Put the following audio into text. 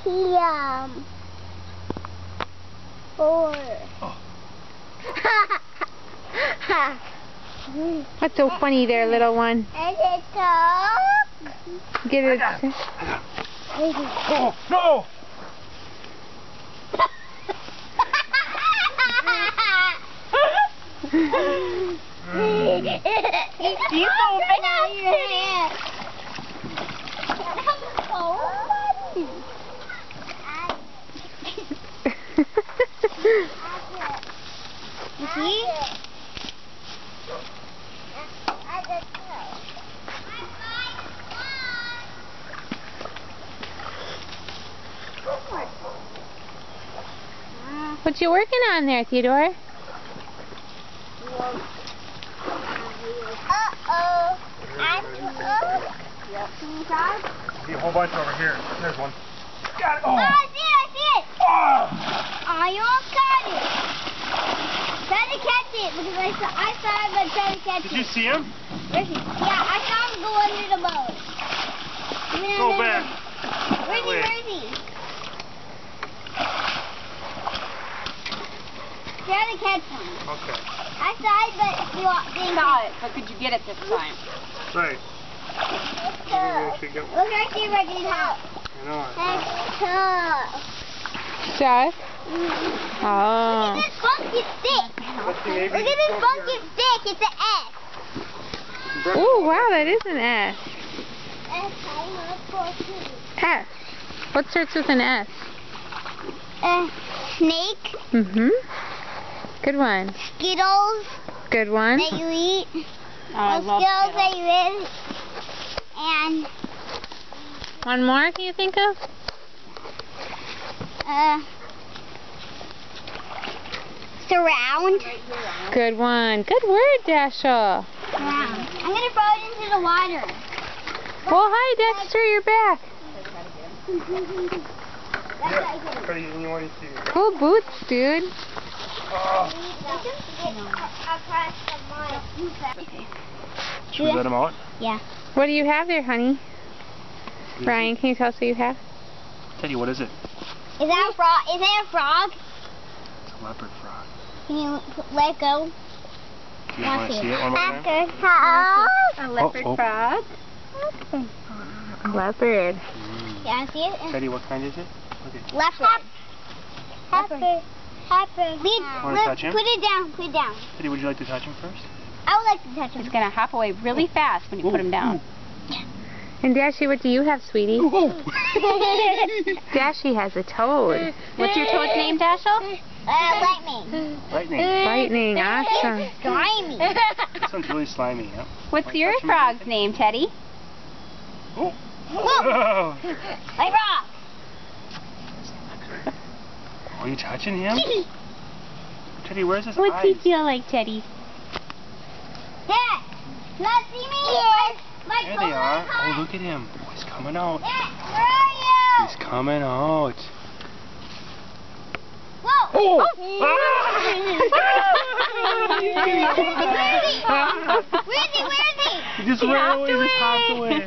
Yum. Four. Oh. What's so funny there, little one? And it talk. Get it. Oh, no! You open out your hand. You see? What you working on there, Theodore? Uh-oh. Yep. See a whole bunch over here. There's one. Got it. Oh, Oh! I see it! Oh! Oh, you almost got it. Try to catch it because I saw him but try to catch it. Did you see him? Where's he? Yeah, I saw him go under the boat. Go back. Where's he? Where is he? Try to catch him. Okay. I saw it but didn't Saw it, but could you get it this time? Right. Look right here, I need help. I know. That's tough. Seth? Look Oh. at this funky stick. Let's see, maybe. Look at this funky stick. It's an S. Oh, wow, that is an S. S. What starts with an S? Snake. Mm-hmm. Good one. Skittles Good one. that you eat. Oh, I love Skittles that Skittles. you eat. And One more can you think of? surround. Good one. Good word, Dasha. Surround. I'm gonna throw it into the water. Well, hi, Dexter, you're back. Yeah. Pretty, you want to see. Cool boots, dude. Oh. Should we let him out? Yeah. What do you have there, honey? Ryan, can you tell us what you have? Teddy, what is it? Is that a frog? Is that a frog? It's a leopard frog. Can you let go? Do you want to see it one more time? A leopard frog. Leopard. Yeah, see it? Teddy, what kind is it? Look at it. Leopard. Leopard. Leopard. Wanna touch him? Put it down. Put it down. Teddy, would you like to touch him first? I would like to touch him. It's going to hop away really fast when you put him down. And Dashy, what do you have, sweetie? Dashy has a toad. What's your toad's name, Dashel? Lightning. Lightning. Lightning, awesome. Slimy. This one's really slimy, yeah? What's Wanna your touch him? frog's name, Teddy? Oh. Whoa. Like rock. Are you touching him? Teddy, where's his What's he eyes? feel like, Teddy? Dad, not see me? Yes. My There they are. Oh, look at him. Oh, he's coming out. Dad, where are you? He's coming out. Whoa. Oh! Where is he? Where is he? He just ran away. He just hopped away.